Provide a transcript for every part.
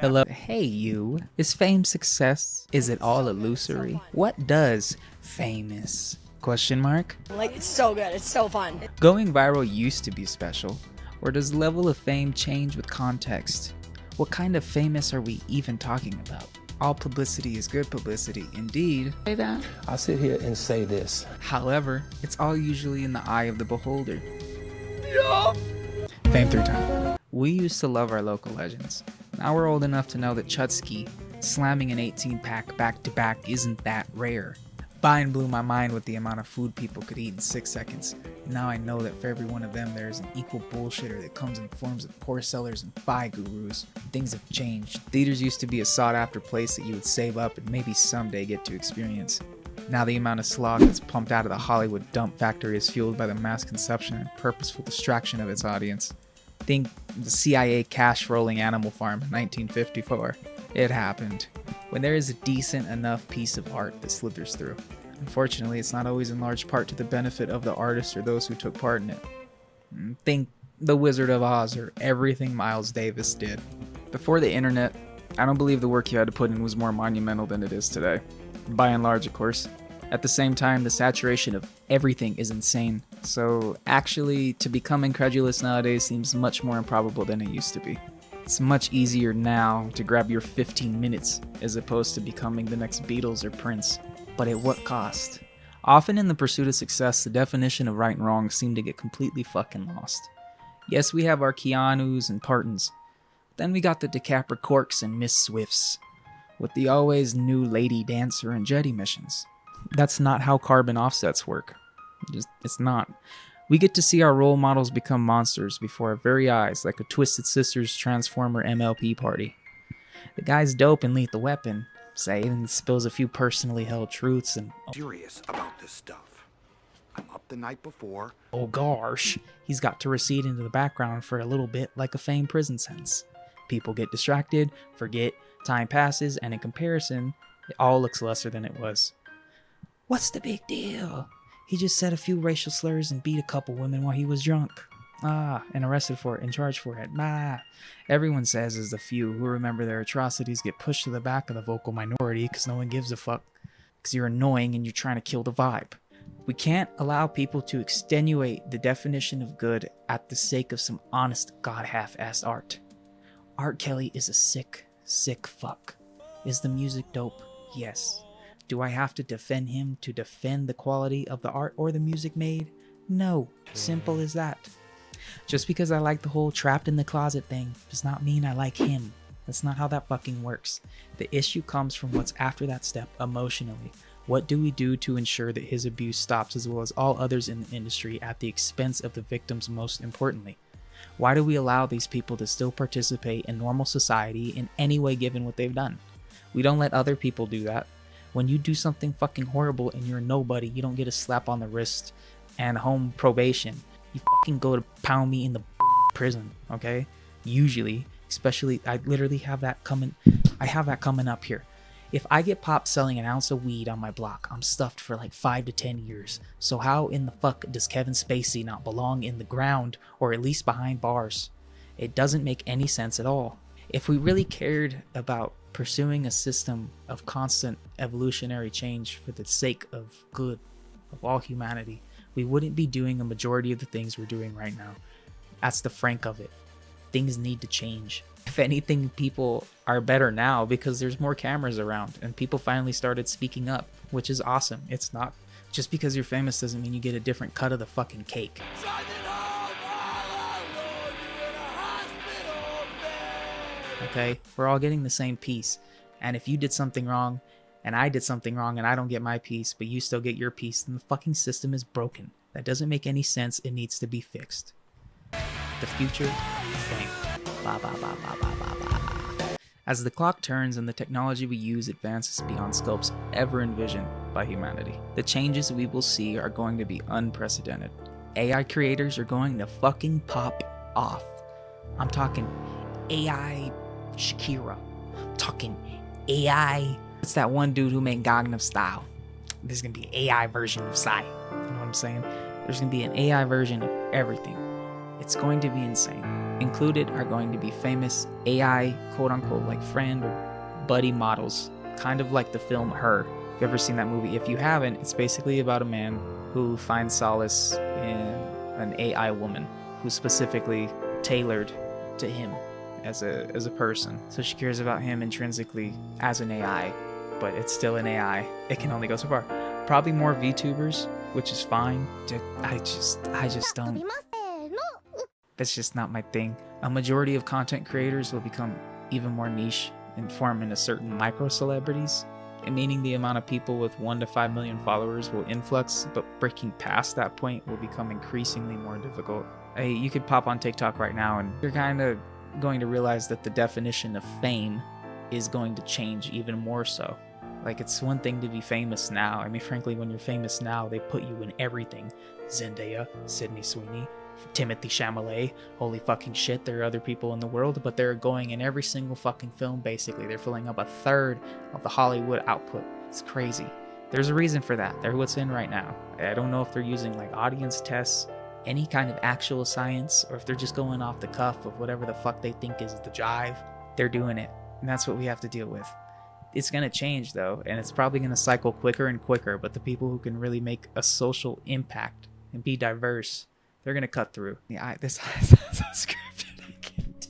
Hello. Hey you. Is fame success? Is it all illusory? What does famous? Question mark? Like, it's so good. It's so fun. Going viral used to be special. Or does level of fame change with context? What kind of famous are we even talking about? All publicity is good publicity. Indeed. Say that. I'll sit here and say this. However, it's all usually in the eye of the beholder. Yeah. Fame through time. We used to love our local legends. Now we're old enough to know that Chutsky slamming an 18-pack back-to-back isn't that rare. Biden blew my mind with the amount of food people could eat in 6 seconds. And now I know that for every one of them there is an equal bullshitter that comes in forms of poor sellers and pie gurus. Things have changed. Theaters used to be a sought-after place that you would save up and maybe someday get to experience. Now the amount of slog that's pumped out of the Hollywood dump factory is fueled by the mass consumption and purposeful distraction of its audience. Think the CIA cash-rolling Animal Farm in 1954. It happened. When there is a decent enough piece of art that slithers through. Unfortunately, it's not always in large part to the benefit of the artist or those who took part in it. Think The Wizard of Oz or everything Miles Davis did. Before the internet, I don't believe the work you had to put in was more monumental than it is today. By and large, of course. At the same time, the saturation of everything is insane. So actually, to become incredulous nowadays seems much more improbable than it used to be. It's much easier now to grab your 15 minutes as opposed to becoming the next Beatles or Prince. But at what cost? Often in the pursuit of success, the definition of right and wrong seem to get completely fucking lost. Yes, we have our Keanus and Partons. Then we got the DiCaprio Corks and Miss Swifts. With the always new lady dancer and jetty missions. That's not how carbon offsets work. It's not. We get to see our role models become monsters before our very eyes, like a Twisted Sisters Transformer MLP party. The guy's dope in Lethal Weapon, say, and spills a few personally held truths and... Serious about this stuff. I'm up the night before. Oh gosh, he's got to recede into the background for a little bit like a famed prison sentence. People get distracted, forget, time passes, and in comparison, it all looks lesser than it was. What's the big deal? He just said a few racial slurs and beat a couple women while he was drunk. And arrested for it and charged for it. Everyone says is the few who remember their atrocities get pushed to the back of the vocal minority because no one gives a fuck. Because you're annoying and you're trying to kill the vibe. We can't allow people to extenuate the definition of good at the sake of some honest god half-assed art. R. Kelly is a sick, sick fuck. Is the music dope? Yes. Do I have to defend him to defend the quality of the art or the music made? No. Simple as that. Just because I like the whole trapped in the closet thing does not mean I like him. That's not how that fucking works. The issue comes from what's after that step emotionally. What do we do to ensure that his abuse stops as well as all others in the industry at the expense of the victims most importantly? Why do we allow these people to still participate in normal society in any way given what they've done? We don't let other people do that. When you do something fucking horrible and you're nobody, you don't get a slap on the wrist and home probation. You fucking go to pound me in the prison, okay? Usually, especially, I literally have that coming. I have that coming up here. If I get popped selling an ounce of weed on my block, I'm stuffed for like 5 to 10 years. So how in the fuck does Kevin Spacey not belong in the ground or at least behind bars? It doesn't make any sense at all. If we really cared about pursuing a system of constant evolutionary change for the sake of good of all humanity, we wouldn't be doing a majority of the things we're doing right now. That's the frank of it. Things need to change. If anything, people are better now because there's more cameras around and people finally started speaking up, which is awesome. It's not just because you're famous doesn't mean you get a different cut of the fucking cake. Okay, we're all getting the same piece. And if you did something wrong and I did something wrong and I don't get my piece, but you still get your piece, then the fucking system is broken. That doesn't make any sense. It needs to be fixed. The future, fame. Blah, blah, blah, blah, blah, blah, blah. As the clock turns and the technology we use advances beyond scopes ever envisioned by humanity, the changes we will see are going to be unprecedented. AI creators are going to fucking pop off. I'm talking AI Shakira. I'm talking AI. It's that one dude who made Gangnam Style. There's gonna be an AI version of Psy. You know what I'm saying? There's gonna be an AI version of everything. It's going to be insane. Included are going to be famous AI, quote-unquote, like friend or buddy models, kind of like the film Her. If you've ever seen that movie, if you haven't, it's basically about a man who finds solace in an AI woman who's specifically tailored to him as a person. So she cares about him intrinsically as an AI, but it's still an AI. It can only go so far. Probably more VTubers, which is fine. I just don't. That's just not my thing. A majority of content creators will become even more niche and form into certain micro celebrities, meaning the amount of people with 1 to 5 million followers will influx, but breaking past that point will become increasingly more difficult. Hey, you could pop on TikTok right now and you're kind of going to realize that the definition of fame is going to change even more so. Like, it's one thing to be famous now. I mean, frankly, when you're famous now, they put you in everything. Zendaya, Sydney Sweeney, Timothy Chalamet, holy fucking shit, there are other people in the world, but they're going in every single fucking film, basically. They're filling up a third of the Hollywood output. It's crazy. There's a reason for that. They're what's in right now. I don't know if they're using like audience tests, any kind of actual science, or if they're just going off the cuff of whatever the fuck they think is the jive. They're doing it, and that's what we have to deal with. It's going to change though, and it's probably going to cycle quicker and quicker, but the people who can really make a social impact and be diverse, they're going to cut through. Yeah, this is scripted. I can't do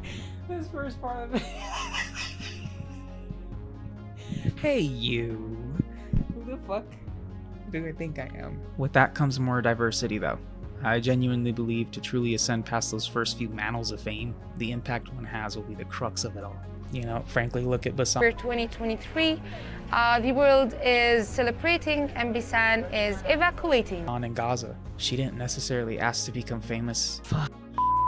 it. This first part of it. Hey, you. Who the fuck do I think I am? With that comes more diversity though. I genuinely believe to truly ascend past those first few mantles of fame, the impact one has will be the crux of it all. You know, frankly, look at Bassam. For 2023, the world is celebrating and Bisan is evacuating. On in Gaza, she didn't necessarily ask to become famous. Fuck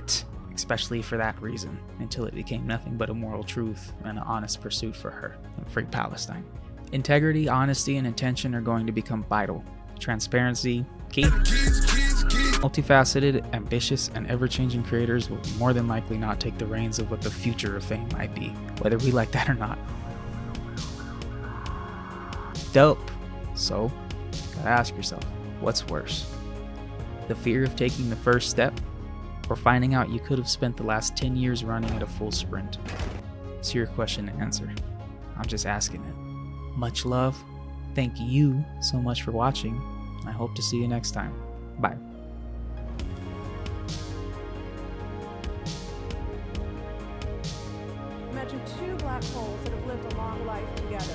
it. Especially for that reason, until it became nothing but a moral truth and an honest pursuit for her and free Palestine. Integrity, honesty, and intention are going to become vital. Transparency, key. Multifaceted, ambitious, and ever-changing creators will more than likely not take the reins of what the future of fame might be, whether we like that or not. Dope. So, gotta ask yourself, what's worse? The fear of taking the first step, or finding out you could have spent the last 10 years running at a full sprint? It's your question to answer. I'm just asking it. Much love. Thank you so much for watching. I hope to see you next time. Bye. Imagine two black holes that have lived a long life together.